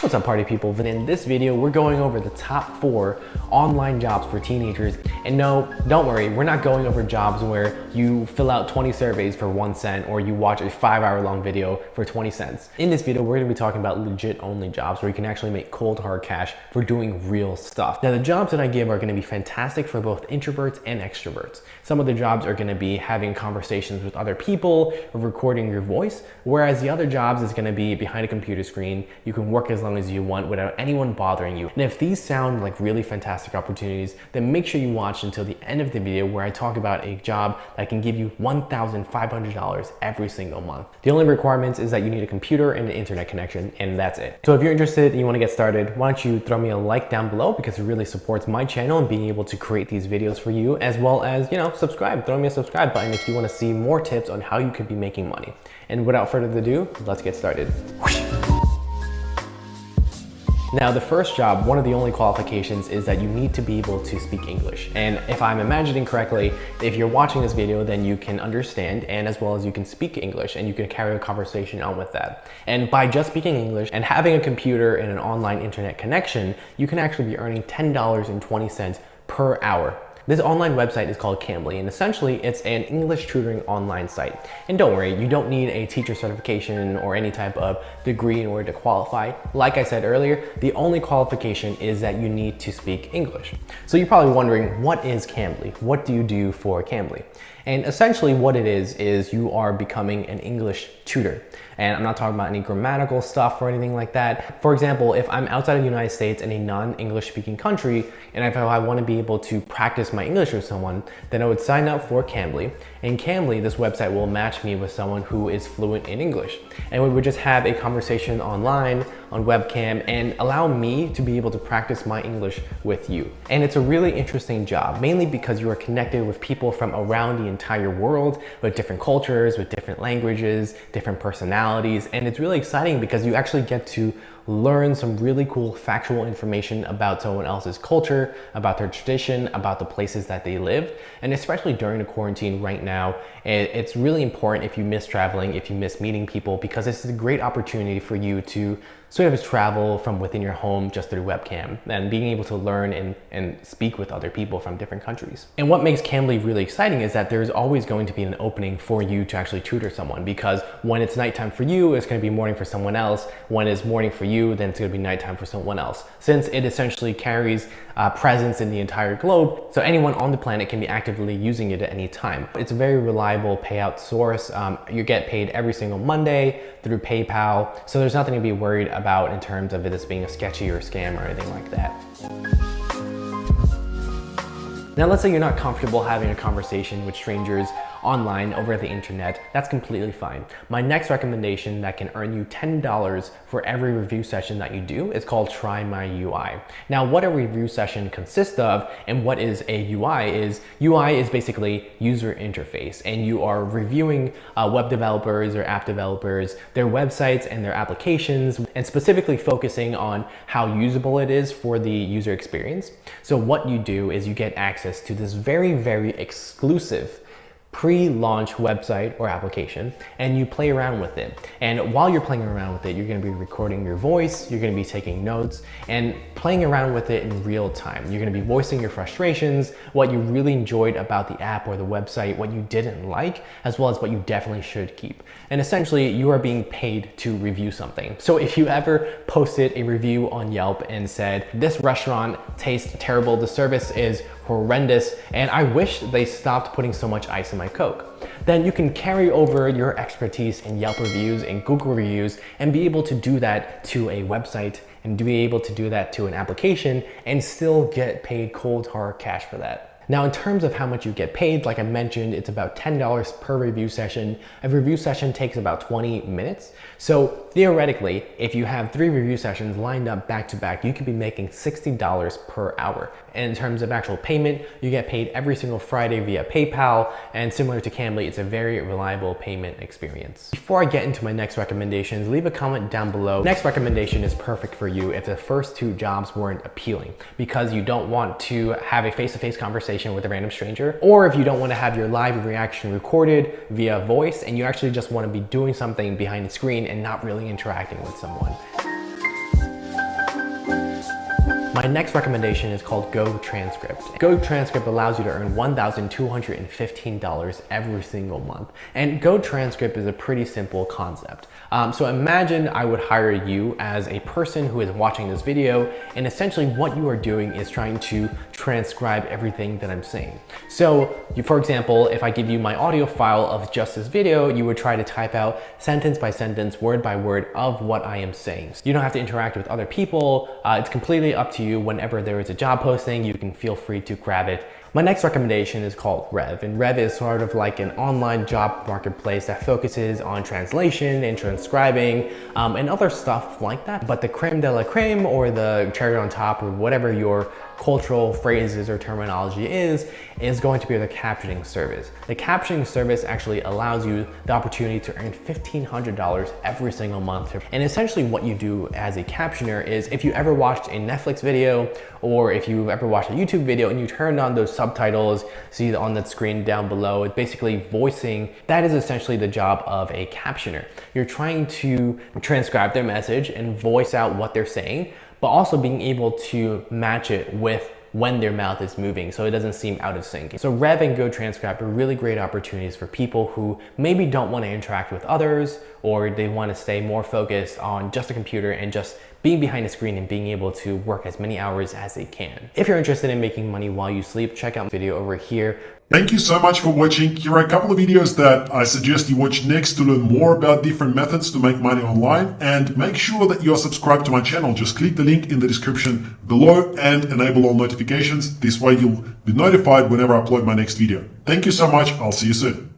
What's up, party people? In this video, we're going over the top 4 online jobs for teenagers. And no, don't worry, we're not going over jobs where you fill out 20 surveys for 1 cent or you watch a 5-hour-long video for 20 cents. In this video, we're gonna be talking about legit only jobs where you can actually make cold hard cash for doing real stuff. Now, the jobs that I give are gonna be fantastic for both introverts and extroverts. Some of the jobs are gonna be having conversations with other people or recording your voice, whereas the other jobs is gonna be behind a computer screen. You can work as long as you want without anyone bothering you. And if these sound like really fantastic opportunities, then make sure you watch until the end of the video where I talk about a job that can give you $1,500 every single month. The only requirements is that you need a computer and an internet connection, and that's it. So if you're interested and you want to get started, why don't you throw me a like down below, because it really supports my channel and being able to create these videos for you, as well as, you know, subscribe. Throw me a subscribe button if you want to see more tips on how you could be making money. And without further ado, let's get started. Now, the first job, one of the only qualifications is that you need to be able to speak English. And if I'm imagining correctly, if you're watching this video, then you can understand, and as well as you can speak English, and you can carry a conversation on with that. And by just speaking English and having a computer and an online internet connection, you can actually be earning $10.20 per hour. This online website is called Cambly, and essentially it's an English tutoring online site. And don't worry, you don't need a teacher certification or any type of degree in order to qualify. Like I said earlier, the only qualification is that you need to speak English. So you're probably wondering, what is Cambly? What do you do for Cambly? And essentially what it is you are becoming an English tutor. And I'm not talking about any grammatical stuff or anything like that. For example, if I'm outside of the United States in a non-English speaking country, and if I want to be able to practice my English with someone, then I would sign up for Cambly. And Cambly, this website will match me with someone who is fluent in English. And we would just have a conversation online, on webcam, and allow me to be able to practice my English with you. And it's a really interesting job, mainly because you are connected with people from around the entire world, with different cultures, with different languages, different personalities. And it's really exciting because you actually get to learn some really cool factual information about someone else's culture, about their tradition, about the places that they live. And especially during the quarantine right now, it's really important if you miss traveling, if you miss meeting people, because this is a great opportunity for you to sort of travel from within your home just through webcam and being able to learn and speak with other people from different countries. And what makes Cambly really exciting is that there's always going to be an opening for you to actually tutor someone, because when it's nighttime for you, it's going to be morning for someone else. When it's morning for you, then it's going to be nighttime for someone else. Since it essentially carries presence in the entire globe, so anyone on the planet can be actively using it at any time. It's a very reliable payout source. You get paid every single Monday through PayPal, so there's nothing to be worried about in terms of it being a sketchy or a scam or anything like that. Now, let's say you're not comfortable having a conversation with strangers online over the internet. That's completely fine. My next recommendation that can earn you $10 for every review session that you do is called TryMyUI. Now, what a review session consists of and what is a UI is basically user interface, and you are reviewing web developers or app developers, their websites and their applications, and specifically focusing on how usable it is for the user experience. So what you do is you get access to this very, very exclusive pre-launch website or application, and you play around with it. And while you're playing around with it, you're going to be recording your voice, you're going to be taking notes and playing around with it in real time. You're going to be voicing your frustrations, what you really enjoyed about the app or the website, what you didn't like, as well as what you definitely should keep. And essentially, you are being paid to review something. So if you ever posted a review on Yelp and said, "This restaurant tastes terrible, the service is horrendous, and I wish they stopped putting so much ice in my Coke," then you can carry over your expertise in Yelp reviews and Google reviews and be able to do that to a website and be able to do that to an application and still get paid cold hard cash for that. Now, in terms of how much you get paid, like I mentioned, it's about $10 per review session. A review session takes about 20 minutes. So theoretically, if you have 3 review sessions lined up back to back, you could be making $60 per hour. And in terms of actual payment, you get paid every single Friday via PayPal, and similar to Cambly, it's a very reliable payment experience. Before I get into my next recommendations, leave a comment down below. Next recommendation is perfect for you if the first 2 jobs weren't appealing, because you don't want to have a face-to-face conversation with a random stranger, or if you don't want to have your live reaction recorded via voice and you actually just want to be doing something behind the screen and not really interacting with someone. My next recommendation is called GoTranscript. GoTranscript allows you to earn $1,215 every single month. And GoTranscript is a pretty simple concept. So imagine I would hire you as a person who is watching this video, and essentially what you are doing is trying to transcribe everything that I'm saying. So for example, if I give you my audio file of just this video, you would try to type out sentence by sentence, word by word of what I am saying. You don't have to interact with other people. It's completely up to you. Whenever there is a job posting, you can feel free to grab it. My next recommendation is called Rev, and Rev is sort of like an online job marketplace that focuses on translation and transcribing and other stuff like that. But the creme de la creme, or the cherry on top, or whatever your cultural phrases or terminology is going to be the captioning service. The captioning service actually allows you the opportunity to earn $1,500 every single month. And essentially what you do as a captioner is, if you ever watched a Netflix video, or if you ever watched a YouTube video and you turned on those subtitles, see on that screen down below, it's basically voicing. That is essentially the job of a captioner. You're trying to transcribe their message and voice out what they're saying, but also being able to match it with when their mouth is moving so it doesn't seem out of sync. So Rev and GoTranscript are really great opportunities for people who maybe don't want to interact with others, or they want to stay more focused on just a computer and just being behind a screen and being able to work as many hours as they can. If you're interested in making money while you sleep, check out the video over here. Thank you so much for watching. Here are a couple of videos that I suggest you watch next to learn more about different methods to make money online, and make sure that you're subscribed to my channel. Just click the link in the description below and enable all notifications. This way you'll be notified whenever I upload my next video. Thank you so much. I'll see you soon.